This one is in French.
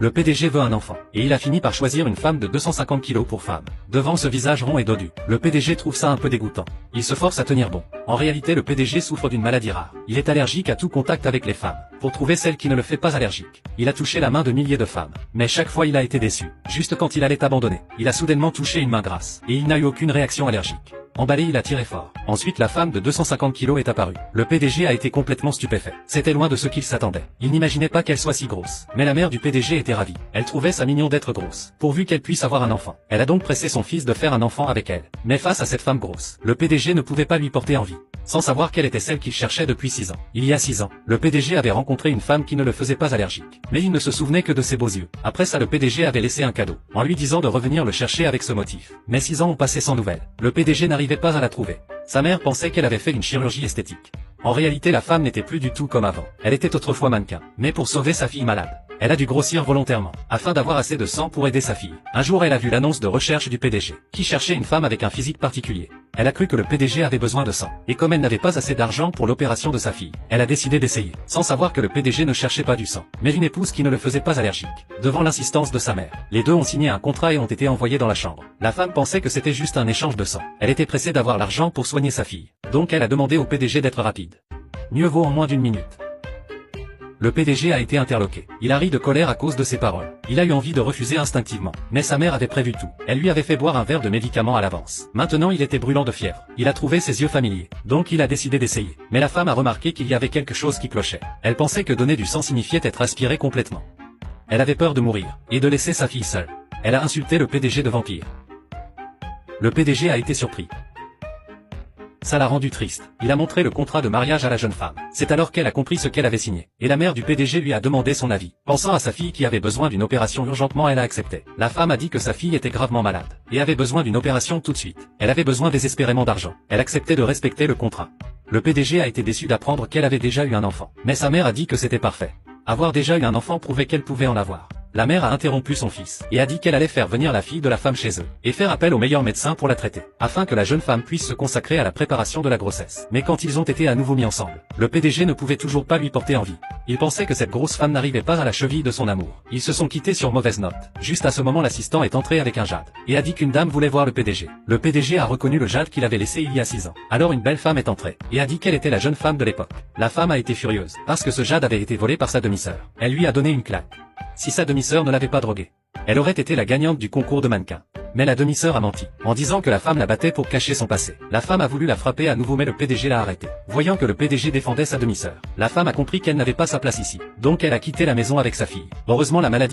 Le PDG veut un enfant, et il a fini par choisir une femme de 250 kilos pour femme. Devant ce visage rond et dodu, le PDG trouve ça un peu dégoûtant. Il se force à tenir bon. En réalité, le PDG souffre d'une maladie rare. Il est allergique à tout contact avec les femmes. Pour trouver celle qui ne le fait pas allergique, il a touché la main de milliers de femmes. Mais chaque fois il a été déçu. Juste quand il allait abandonner, il a soudainement touché une main grasse, et il n'a eu aucune réaction allergique. Emballé, il a tiré fort. Ensuite, la femme de 250 kilos est apparue. Le PDG a été complètement stupéfait. C'était loin de ce qu'il s'attendait. Il n'imaginait pas qu'elle soit si grosse. Mais la mère du PDG était ravie. Elle trouvait ça mignon d'être grosse, pourvu qu'elle puisse avoir un enfant. Elle a donc pressé son fils de faire un enfant avec elle. Mais face à cette femme grosse, le PDG ne pouvait pas lui porter envie. Sans savoir quelle était celle qu'il cherchait depuis 6 ans. Il y a 6 ans, le PDG avait rencontré une femme qui ne le faisait pas allergique. Mais il ne se souvenait que de ses beaux yeux. Après ça, le PDG avait laissé un cadeau, en lui disant de revenir le chercher avec ce motif. Mais 6 ans ont passé sans nouvelles. Le PDG n'arrivait pas à la trouver. Sa mère pensait qu'elle avait fait une chirurgie esthétique. En réalité, la femme n'était plus du tout comme avant. Elle était autrefois mannequin, mais pour sauver sa fille malade. Elle a dû grossir volontairement, afin d'avoir assez de sang pour aider sa fille. Un jour, elle a vu l'annonce de recherche du PDG, qui cherchait une femme avec un physique particulier. Elle a cru que le PDG avait besoin de sang, et comme elle n'avait pas assez d'argent pour l'opération de sa fille, elle a décidé d'essayer, sans savoir que le PDG ne cherchait pas du sang, mais une épouse qui ne le faisait pas allergique. Devant l'insistance de sa mère, les deux ont signé un contrat et ont été envoyés dans la chambre. La femme pensait que c'était juste un échange de sang. Elle était pressée d'avoir l'argent pour soigner sa fille, donc elle a demandé au PDG d'être rapide. Mieux vaut en moins d'1 minute. Le PDG a été interloqué. Il a ri de colère à cause de ses paroles. Il a eu envie de refuser instinctivement. Mais sa mère avait prévu tout. Elle lui avait fait boire un verre de médicaments à l'avance. Maintenant il était brûlant de fièvre. Il a trouvé ses yeux familiers. Donc il a décidé d'essayer. Mais la femme a remarqué qu'il y avait quelque chose qui clochait. Elle pensait que donner du sang signifiait être aspiré complètement. Elle avait peur de mourir, et de laisser sa fille seule. Elle a insulté le PDG de vampire. Le PDG a été surpris. Ça l'a rendu triste. Il a montré le contrat de mariage à la jeune femme. C'est alors qu'elle a compris ce qu'elle avait signé. Et la mère du PDG lui a demandé son avis. Pensant à sa fille qui avait besoin d'une opération urgentement, elle a accepté. La femme a dit que sa fille était gravement malade, et avait besoin d'une opération tout de suite. Elle avait besoin désespérément d'argent. Elle acceptait de respecter le contrat. Le PDG a été déçu d'apprendre qu'elle avait déjà eu un enfant. Mais sa mère a dit que c'était parfait. Avoir déjà eu un enfant prouvait qu'elle pouvait en avoir. La mère a interrompu son fils, et a dit qu'elle allait faire venir la fille de la femme chez eux, et faire appel au meilleur médecin pour la traiter, afin que la jeune femme puisse se consacrer à la préparation de la grossesse. Mais quand ils ont été à nouveau mis ensemble, le PDG ne pouvait toujours pas lui porter envie. Il pensait que cette grosse femme n'arrivait pas à la cheville de son amour. Ils se sont quittés sur mauvaise note. Juste à ce moment, l'assistant est entré avec un jade, et a dit qu'une dame voulait voir le PDG. Le PDG a reconnu le jade qu'il avait laissé il y a 6 ans. Alors une belle femme est entrée, et a dit qu'elle était la jeune femme de l'époque. La femme a été furieuse, parce que ce jade avait été volé par sa demi-sœur. Elle lui a donné une claque. Si sa demi-sœur ne l'avait pas droguée, elle aurait été la gagnante du concours de mannequin. Mais la demi-sœur a menti, en disant que la femme la battait pour cacher son passé. La femme a voulu la frapper à nouveau mais le PDG l'a arrêtée. Voyant que le PDG défendait sa demi-sœur, la femme a compris qu'elle n'avait pas sa place ici. Donc elle a quitté la maison avec sa fille. Heureusement la maladie